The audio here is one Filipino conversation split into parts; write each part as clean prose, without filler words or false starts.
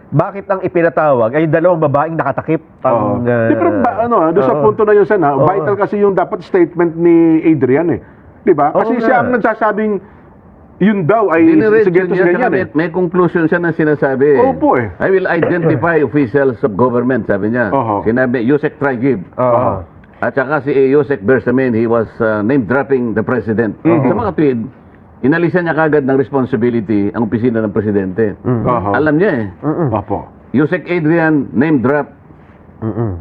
bakit ang ipinatawag ay dalawang babaeng nakatakip ang... Di, pero doon sa punto na yun, Sen, vital kasi yung dapat statement ni Adrian eh. Di ba? Kasi siya ang nagsasabing yun daw ay Diniretso sige niya, ganyan saka may conclusion siya na sinasabi. Opo eh. I will identify officials of government, sabi niya. Sinabi, Yusek Traigib. At saka si Yusek Bersamin, he was name-dropping the president. Sa mga tweet, inalisan niya kagad ng responsibility ang opisina ng presidente. Alam niya eh. Opo. Yusek Adrian, name-drop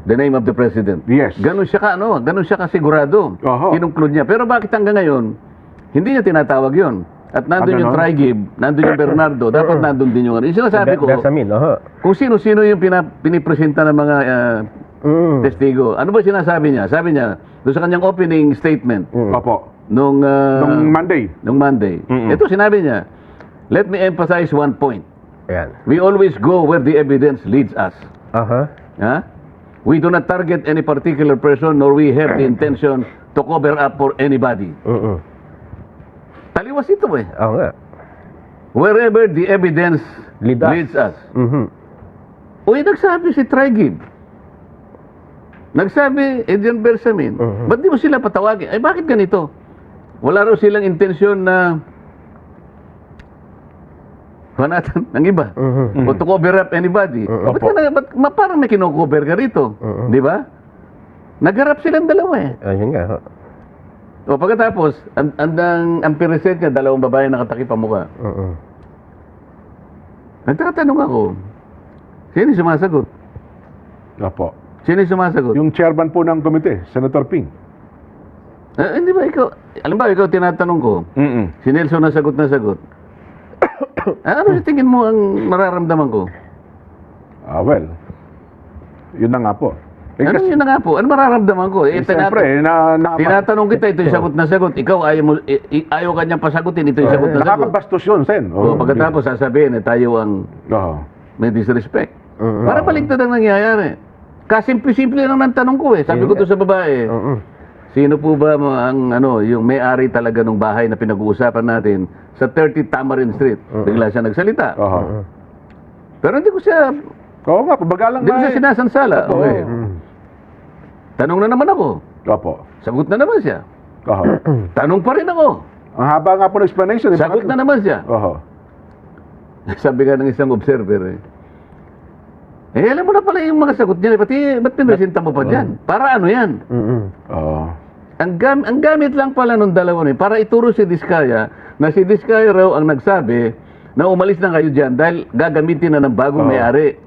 the name of the president. Yes. Ganun siya ganun siya kasigurado. Kinungklud niya. Pero bakit hanggang ngayon, hindi niya tinatawag yun? At nandun yung Traigib, nandun yung Bernardo, dapat nandun din yung... Yung sinasabi ko, Bersamin, kung sino-sino yung pinipresenta ng mga testigo, ano ba sinasabi niya? Sabi niya, doon sa kanyang opening statement, Opo. nung Monday. Ito sinabi niya, let me emphasize one point. Ayan. We always go where the evidence leads us. We do not target any particular person, nor we have the intention to cover up for anybody. Taliwas ito eh. Oo nga. Wherever the evidence leads us. Uy, nagsabi si Traigib. Nagsabi Adrian Bersamin. Ba't di mo sila patawagin? Ay, bakit ganito? Wala raw silang intensyon na panatan ng iba. O to cover up anybody. Ba't parang may kino-cover ka rito? Di ba? Nagharap silang dalawa eh. Ayun nga. O pagkatapos, ang present niya, dalawang babae nakatakip ang mukha. Nagtatanong ako, sino sumasagot? Opo. Sino sumasagot? Yung chairman po ng komite, Senator Ping. Hindi ba ikaw, alam ba, ikaw tinatanong ko, si Nelson nasagot na sagot. Ano sa tingin mo ang mararamdaman ko? Well, yun na nga po. Ano yun na nga po? Ano mararamdaman ko? Siyempre, tinatanong kita, ito yung sagot na sagot. Ikaw, ayaw kanyang pasagutin, ito yung sagot na sagot. nakakabastos yun, Sen. Pagkatapos sasabihin, tayo ang may disrespect. Para baligtad ang nangyayari. Kasimple-simple lang ng tanong ko eh. Sabi ko to sa babae, sino po ba yung may-ari talaga ng bahay na pinag-uusapan natin sa 30 Tamarin Street? Bigla siya nagsalita. Pero hindi ko siya... Oo nga, pabagalang hindi ko siya sinasansala. Okay. Tanong na naman ako. Opo. Sagot na naman siya. Tanong pa rin ako. Ang haba nga po ng explanation. Sagot na naman siya. Sabi nga ng isang observer alam mo na pala yung mga sagot niya. Ba't pinresenta mo pa dyan? Para ano yan? Ang gamit lang pala nung dalawa niya para ituro si Diskaya na si Diskaya raw ang nagsabi na umalis na kayo dyan dahil gagamitin na ng bagong may-ari.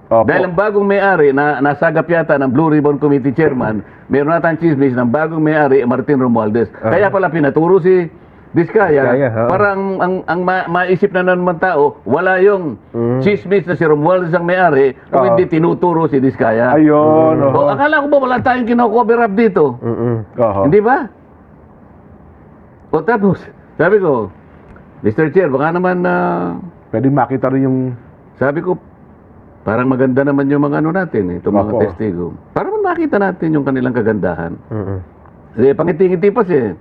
Dahil ang bagong may-ari na nasagap yata ng Blue Ribbon Committee Chairman, meron natang chismis ng bagong may-ari, Martin Romualdez. Kaya pala pinaturo si Diskaya para ang maisip na naman tao, wala yung chismis na si Romualdez ang may-ari kung hindi tinuturo si Diskaya. Ayun. Akala ko ba wala tayong kino-cover up dito? Hindi ba? O tapos, sabi ko, Mr. Chair, baka naman pwede makita rin yung... Sabi ko, parang maganda naman yung mga natin, itong mga testigo. Para makita natin yung kanilang kagandahan. Pangiti-ngiti pa siya.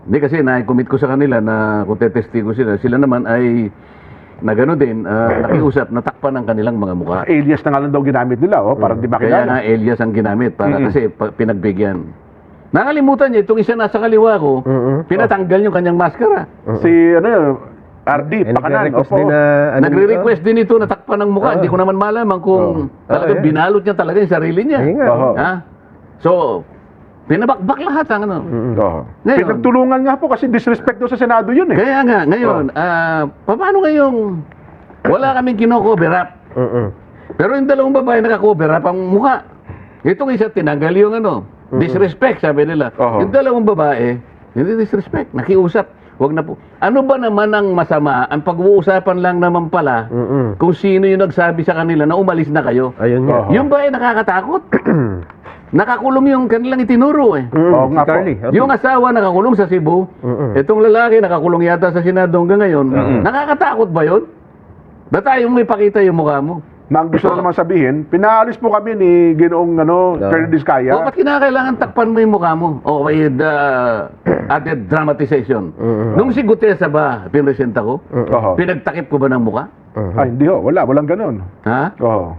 Hindi kasi na-commit ko sa kanila na kung tetestigo sila naman ay na gano'n din, nakiusap, natakpan ng kanilang mga mukha. Alias na nga lang daw ginamit nila, parang di makilala. Kaya na alias ang ginamit para kasi pinagbigyan. Nakalimutan niya, itong isa nasa kaliwa ko, pinatanggal yung kanyang maskara. Si, RD, pakanan. Nagre-request din ito, natakpan ng mukha. Hindi ko naman malaman kung talagang binalot niya talaga yung sarili niya. So, pinabakbak lahat ang Pinagtulungan nga po kasi disrespect daw sa Senado yun eh. Kaya nga, ngayon, paano ngayong wala kaming kino-cover up? Pero yung dalawang babae naka-cover up ang mukha. Itong isa tinanggal yung disrespect, sabi nila. Yung dalawang babae, hindi disrespect, nakiusap. Wag na po. Ano ba naman ang masama? Ang pag-uusapan lang naman pala kung sino yung nagsabi sa kanila na umalis na kayo. Ayun nga. Yung ba ay nakakatakot? Nakakulong yung kanilang itinuro eh. Nga po. Yung asawa nakakulong sa Cebu, itong lalaki nakakulong yata sa Senado hanggang ngayon. Nakakatakot ba yun? Ba't ayaw mo ipakita yung mukha mo? na ang gusto naman sabihin, pinaalis po kami ni Ginoong Colonel Diskaya. O, ba't kinakailangan takpan mo yung mukha mo? O, may added dramatization. Nung si Gutesa ba, pinresenta ko, Oho. pinagtakip ko ba ng mukha? Ay, hindi ho. Walang ganon. Ha? Oo.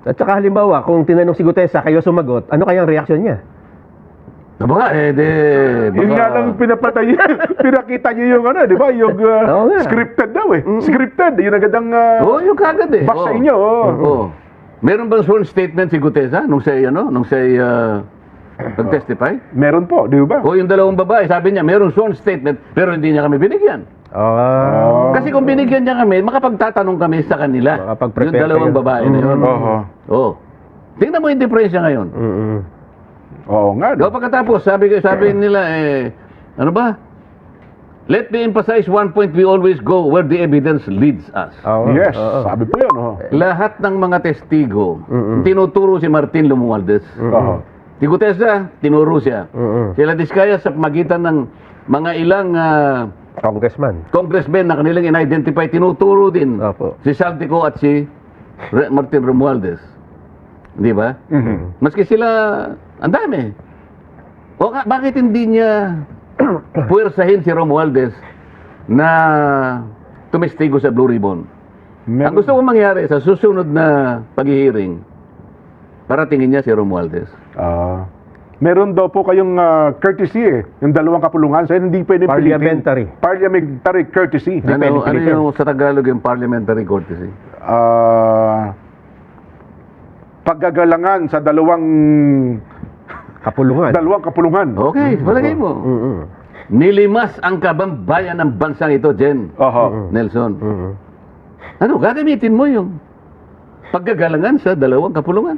At saka halimbawa, kung tinanong si Gutesa, kayo sumagot, ano kayang reaksyon niya? Aba, Yung nga lang pinapatay niya, pinakita niyo yung di ba? Yung Oo nga. scripted daw eh. Scripted, yung agad ang Oo, yung kagad eh. box sa Oo. inyo. Oo. Meron bang sworn statement si Gutesa nung siya, nag-testify? Meron po, di ba? O yung dalawang babae, sabi niya, meron sworn statement, pero hindi niya kami binigyan. Ah, Kasi kung binigyan niya kami, makapagtatanong kami sa kanila. Makapag-prepare Yung dalawang kayo. babae na yun. Oho. Oo. Tingnan mo yung diferensya ngayon. Oo nga. Diba pagkatapos, sabi nila, ano ba? Let me emphasize one point, we always go where the evidence leads us. Oo. Yes, Oo. sabi po yun. Lahat ng mga testigo, tinuturo si Martin Romualdez. Oho. Si Gutesa, tinuro siya. Mm-mm. Sila Diskaya sa magitan ng mga ilang Congressman. congressmen na kanilang in-identify, tinuturo din Opo. si Saltico at si Martin Romualdez. Di ba? Mhm. Maski sila, ang dami. O bakit hindi niya puwersahin si Romualdez na tumestigo sa Blue Ribbon? Ang gusto kong mangyari sa susunod na paghihiring, paratingin niya si Romualdez. Meron daw po kayong courtesy yung dalawang kapulungan. So, hindi pwede Parliamentary. Parliamentary courtesy. Ano pilitin. yung sa Tagalog yung parliamentary courtesy? Paggagalangan sa dalawang Kapulungan. kapulungan. Okay, palagay mo. Nilimas ang kabambayan ng bansang ito, Jen. Oho. Nelson. Ano, gagamitin mo yung paggagalangan sa dalawang kapulungan.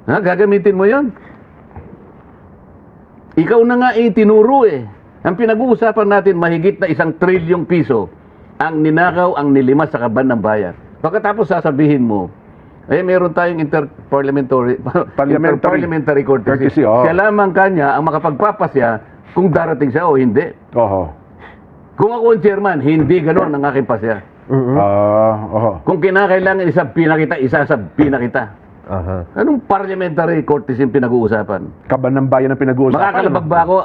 Ha, gagamitin mo yon. Ikaw na nga tinuro eh. Ang pinag-uusapan natin, mahigit na 1 trilyong piso ang ninakaw, ang nilimas sa kaban ng bayan. Pagkatapos sasabihin mo, meron tayong interparliamentary courtesy. Oo. Siya lamang kanya ang makapagpapasya kung darating siya o hindi. Oho. Kung ako ang chairman, hindi ganoon ang aking pasya. Oho. Kung kinakailangan isasabi na kita. Aha. Anong parliamentary courtesy yung pinag-uusapan? Kaban ng bayan ang pinag-uusapan. Makakalabag ba ako?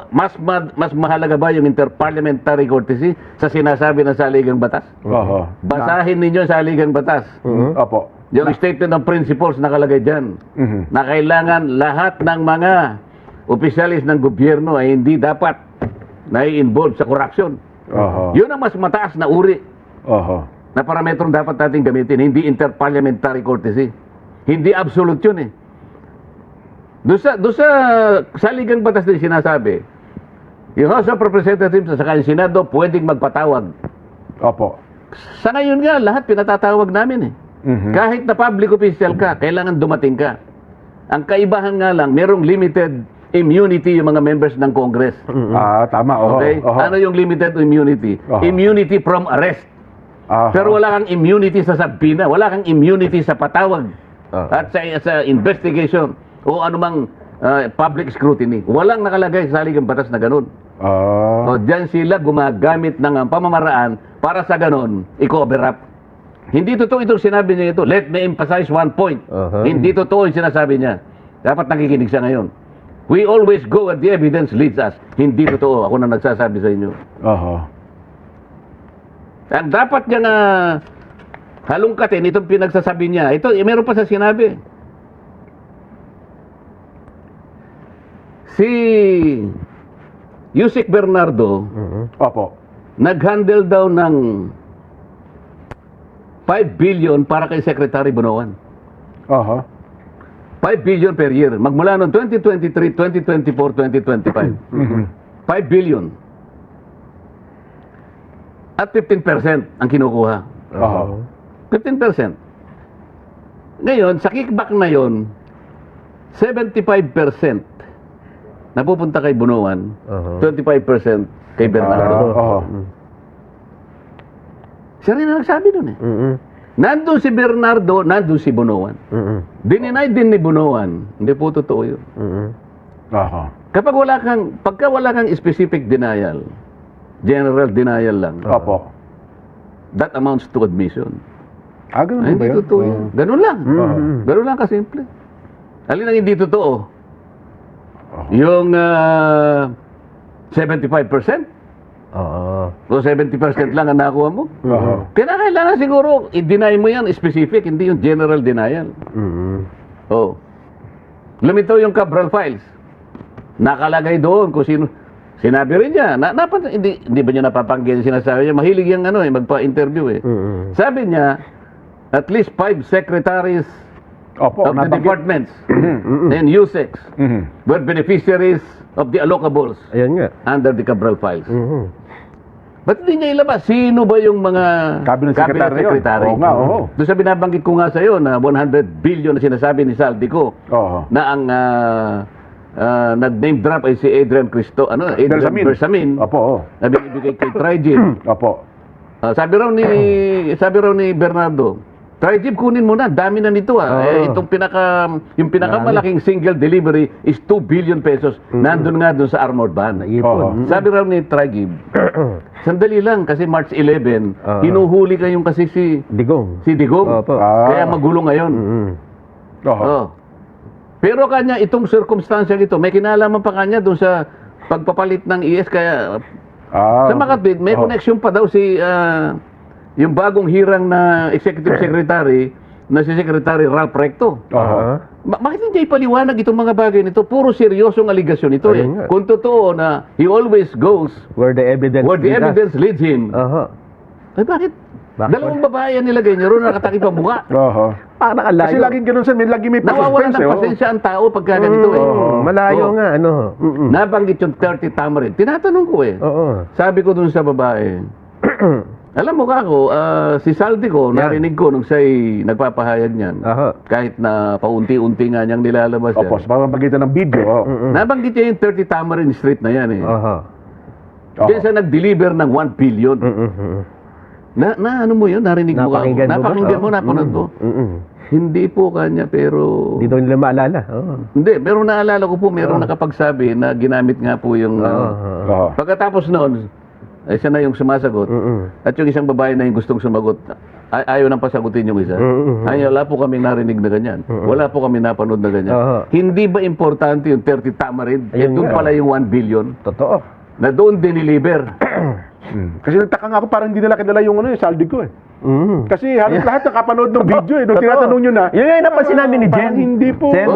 Mas mahalaga ba yung interparliamentary courtesy sa sinasabi ng saligang batas? Oho. Basahin ninyo ang saligang batas. Opo. Yung statement of principles nakalagay dyan. Mhm. Na kailangan lahat ng mga opisyalis ng gobyerno ay hindi dapat na-involve sa corruption. Oho. Yun ang mas mataas na uri Oho. na parametrong dapat natin gamitin, hindi interparliamentary courtesy. Hindi absolute yun eh. Doon sa saligang batas din sinasabi, yung House of Representatives at saka yung Senado pwedeng magpatawag. Opo. Sa ngayon nga, lahat pinatatawag namin eh. Mhm. Kahit na public official ka, kailangan dumating ka. Ang kaibahan nga lang, merong limited immunity yung mga members ng Congress. Tama. Oho. Okay? Oho. Ano yung limited immunity? Oho. Immunity from arrest. Aha. Pero wala kang immunity sa sabina, wala kang immunity sa patawag. At sa investigation o anumang public scrutiny. Walang nakalagay sa saligang batas na ganun. O diyan sila gumagamit ng pamamaraan para sa ganun, i-cover up. Hindi totoo itong sinabi niya ito. Let me emphasize one point. Hindi totoo yung sinasabi niya. Dapat nakikinig siya ngayon. We always go where the evidence leads us. Hindi totoo. Ako na nagsasabi sa inyo. Oho. Ang dapat niya nga halungkatin itong pinagsasabi niya. Ito, meron pa sa sinabi. Si Yusek Bernardo, Opo. nag-handle daw ng 5 billion para kay Secretary Bonoan. Oho. 5 billion per year. Magmula noong 2023, 2024, 2025. 5 billion. At 15% ang kinukuha. Oho. 15%. Ngayon, sa kickback na yon, 75% napupunta kay Bunuan, 25% kay Bernardo. Oho. Siya rin ang nagsabi nun eh. Nandun si Bernardo, nandun si Bunuan. Dininay din ni Bunuan. Hindi po totoo yun. Oho. Pagka wala kang specific denial, general denial lang, Opo. that amounts to admission. Ganun Ay, ba hindi yun? totoo yan. Ganun lang. Ganun lang kasimple. Alin ang hindi totoo? Yung 75%? Oo. O 70% lang ang nakuha mo? Oo. Kailangan siguro, i-deny mo yan specific, hindi yung general denial. Oh. Lumitaw yung Cabral Files. Nakalagay doon kung sino. Sinabi rin niya. Hindi ba niya napapangkin sinasabi niya? Mahilig yung magpa-interview eh. Sabi niya, at least 5 secretaries Opo, of the nabanggit. departments and USEC were beneficiaries of the allocables Ayan nga. under the Cabral Files. Ba't hindi niya ilabas? Sino ba yung mga Cabinet secretary yun? secretary? Oo nga, oo. Doon sa binabanggit ko nga sa iyo na 100 billion na sinasabi ni Saldico Oo. na ang nag-name drop ay si Adrian Adrian Bersamin Opo, oo. na binibigay kay Trigib. Opo. Sabi raw ni Bernardo, Trigib kunin mo na, dami na nito yung pinakamalaking single delivery is 2 billion pesos. Nandun nga doon sa armored van. Naipon. Sabi raw ni Trigib, sandali lang kasi March 11, hinuhuli kayong kasi si Digong. Digong. Opo. Kaya magulo ngayon. Oo. Oh. Pero kanya itong circumstance ito, may kinalaman pa kanya doon sa pagpapalit ng ES kaya sa Makatwid, may connection pa daw si yung bagong hirang na executive secretary na si Secretary Ralph Recto. Bakit hindi ipaliwanag itong mga bagay nito? Puro seryosong aligasyon ito Ayun nga. Kung totoo na he always goes Where the evidence leads him. Ay bakit? Dalawang babae yan nilagay niya roon nakatakip ang mukha. Oo. Parang nakalayo. Kasi laging ganun sa lagi may Nawawalan ng oh. pasensya ang tao pagka ganito eh. Malayo nga, ano. Nabanggit yung 30 tamarin. Tinatanong ko eh. Oo. Sabi ko dun sa babae, alam mo ka ako, si Saldico, narinig ko nung siya'y nagpapahayag niyan. Kahit na paunti-unti nga niyang nilalabas yan. Opo, sa pamamagitan ng video. Nabanggit niya yung 30 Tamarin Street na yan eh. Diyan siya nag-deliver ng 1 billion. Na ano mo yun? Narinig mo ka ako? Napakinggan mo ba? Napanood mo? Hindi po kanya, pero... Hindi daw nila maalala. Hindi, pero naalala ko po, meron nakapagsabi na ginamit nga po yung... Pagkatapos noon, ay siya na yung sumasagot. At yung isang babae na yung gustong sumagot, ayaw nang pasagutin yung isa. Ay, wala po kaming narinig na ganyan. Wala po kami napanood na ganyan. Hindi ba importante yung 30 Tamarin? Doon pala yung 1 billion. Totoo. Na doon diniliver. Kasi nagtaka nga ako parang hindi nila kilala yung Saldico eh. Kasi halos lahat nakapanood ng video eh. Nung tinatanong nyo na. Yun nga yung napansin namin ni Jen. Hindi po. Sen.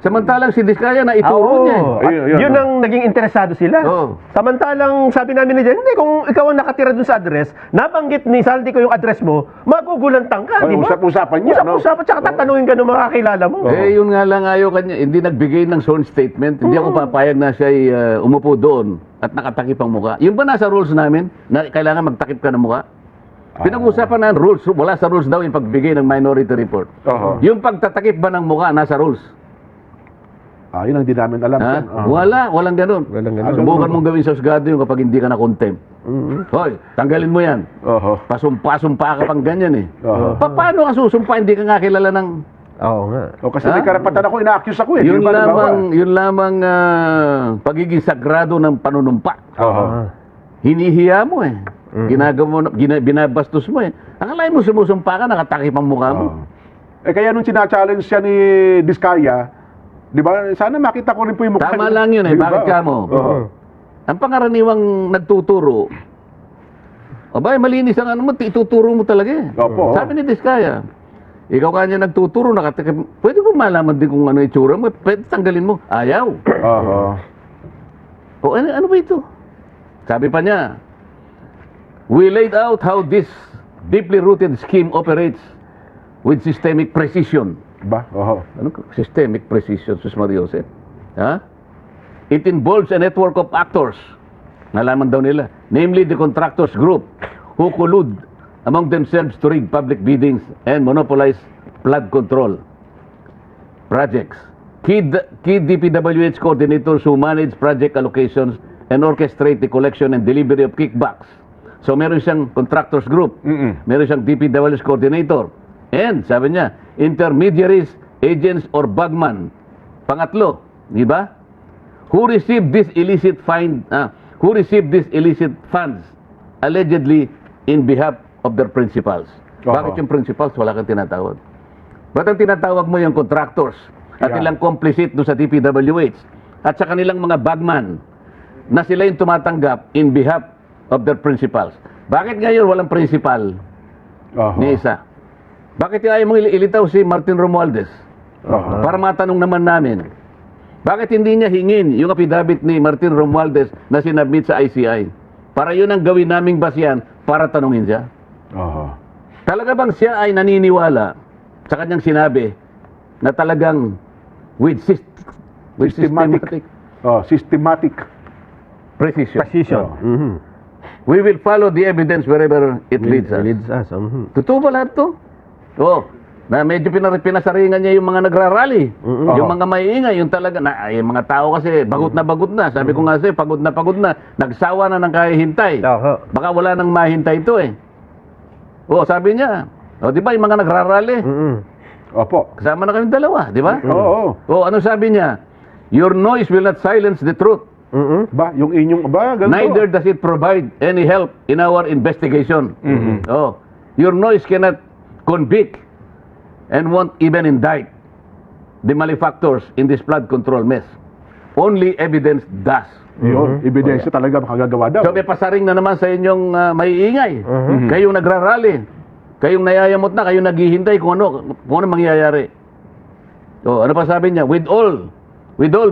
Samantalang si Diskaya na ituro niya eh. At yun ang naging interesado sila. Samantalang sabi namin ni Jen, hindi, kung ikaw ang nakatira dun sa address, nabanggit ni Saldi ko yung address mo, magugulantang ka, di ba? Usap-usapan niya, no? Usap-usapan, tsaka tatanungin ka ng mga kakilala mo. Yun nga lang ayaw kanya. Hindi nagbigay ng sworn statement. Hindi ako papayag na siya'y umupo doon at nakatakip ang mukha. Yung ba nasa rules namin na kailangan magtakip ka ng mukha? Pinag-usapan na rules. Wala sa rules daw yung pagbigay ng minority report. Yung pagtatakip ba ng mukha nasa rules? Yun ang di namin alam. Walang ganun. Subukan mong gawin sa husgado yung kapag hindi ka na-contempt. Hoy, tanggalin mo yan. Pasumpa ka pang ganyan eh. Paano ka susumpa? Hindi ka nga kilala ng... Oo nga. Kasi may karapatan ako, ina-accuse ako eh. Yun lamang pagiging sagrado ng panunumpa. Hinihiya mo eh. Binabastos mo eh. Akalain mo sumusumpa ka, nakatakip ang mukha mo. Kaya nung sina-challenge siya ni Diskaya, di ba, sana makita ko rin po yung mukha. Tama lang yun eh. Bakit ka mo? Ang pangaraniwang nagtuturo, malinis ang ano mo, ituturo mo talaga eh. Sabi ni Diskaya, ikaw kanya nagtuturo, nakatakip, pwede mo malaman din kung ano itsura mo, pwede tanggalin mo. Ayaw. Ano ba ito? Sabi pa niya, we laid out how this deeply rooted scheme operates with systemic precision. Ano systemic precision, Sus Mariose? It involves a network of actors. Nalaman daw nila. Namely the contractors group who collude among themselves to rig public biddings and monopolize flood control projects. Key DPWH coordinators who manage project allocations and orchestrate the collection and delivery of kickbacks. So meron siyang contractors group, meron siyang DPWH coordinator, and sabi niya, intermediaries, agents, or bagman. Pangatlo, di ba? Who received these illicit funds allegedly in behalf of their principals. Bakit yung principals wala kang tinatawag? Ba't ang tinatawag mo yung contractors at Yeah. ilang complicit doon sa DPWH at sa kanilang mga bagman na sila yung tumatanggap in behalf of their principals? Bakit ngayon walang principal ni isa? Bakit ayaw mong ilitaw si Martin Romualdez? Para matanong naman namin, bakit hindi niya hingin yung affidavit ni Martin Romualdez na sinabmit sa ICI? Para yun ang gawin naming basyan para tanungin siya. Talaga bang siya ay naniniwala sa kanyang sinabi na talagang with systematic Systematic. precision, Precision. Mhm. we will follow the evidence wherever it leads us. Leads us. Mhm. Totoo ba lahat to? Oo. Na medyo pinasaringan niya yung mga nagrarally. Yung mga maiingay, yung talaga, yung mga tao kasi, bagot na. Sabi ko nga sa'yo, pagod na. Nagsawa na ng kahihintay. Oho. Baka wala nang mahintay ito eh. Oo, sabi niya. O, di ba, yung mga nagrarally, Mhm. Opo. kasama na kami dalawa, di ba? Oo. O, ano sabi niya? Your noise will not silence the truth. Mhm. Ba, yung inyong, ganito. Neither does it provide any help in our investigation. Oh, your noise cannot convict and won't even indict the malefactors in this flood control mess. Only evidence does. Yun, ebidensya talaga makagagawa daw. So may pasaring na naman sa inyong maiingay. Kayong nagrarally. Kayong nayayamot na, kayong naghihintay kung ano mangyayari. So, ano pa sabi niya? With all that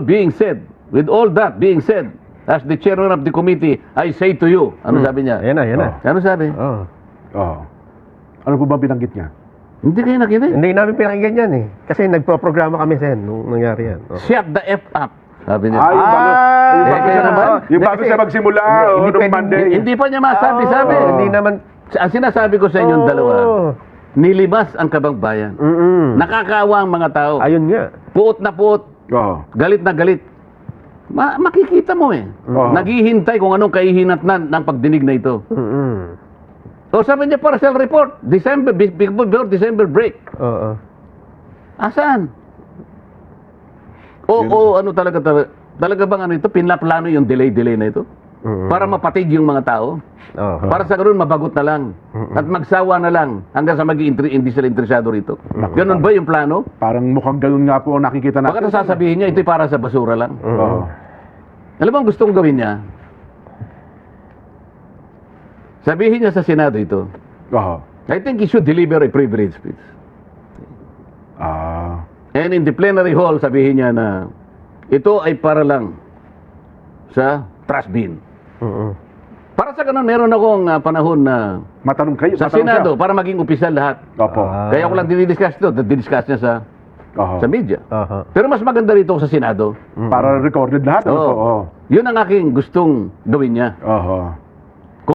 being said, as the chairman of the committee, I say to you, ano sabi niya? Yan na. Ano sabi? Oh. Ano po ba binanggit niya? Hindi kayo nakinig. Hindi namin pinakinggan yan eh. Kasi nagpo-programa kami sen nung nangyari yan. Oh. Shut the F up. Sabi niya. Yung bago, kaya naman. yung bago siya magsimula, Hindi nung pwedeng- Monday. Hindi pa niya masabi-sabi. Hindi naman. Ang sinasabi ko sa inyong dalawa, nilibas ang kabangbayan. Mm-mm. Nakakaawa ang mga tao. Ayun nga. Puot na puot. Oo. Galit na galit. Makikita mo eh. Oo. Naghihintay kung anong kahihinatnan ng pagdinig na ito. Mm-mm. O sabi niya, partial report. Before December break. Oo. Asaan? Ano talaga bang ano ito? Pinaplano yung delay na ito? Mm-mm. Para mapatig yung mga tao? Oo. Para sa ganoon, mabagot na lang. At magsawa na lang hanggang sa hindi sila interesado rito. Ganun ba yung plano? Parang mukhang ganun nga po ang nakikita natin. Bakit sasabihin niya, ito'y para sa basura lang? Oo. Alam mo ang gustong gawin niya? Sabihin niya sa Senado ito, Oo. I think he should deliver a privilege speech. And in the plenary hall, sabihin niya na ito ay para lang sa trash bin. Mm-mm. Para sa ganun, meron akong panahon na Matanong kayo. sa matanong Senado siya. para maging opisyal lahat. Opo. Kaya ko lang dinidiscuss ito, didiscuss niya Oo. sa media. Aha. Pero mas maganda rito sa Senado. Para recorded lahat. Ano po? Oo. Yun ang aking gustong gawin niya. Oo.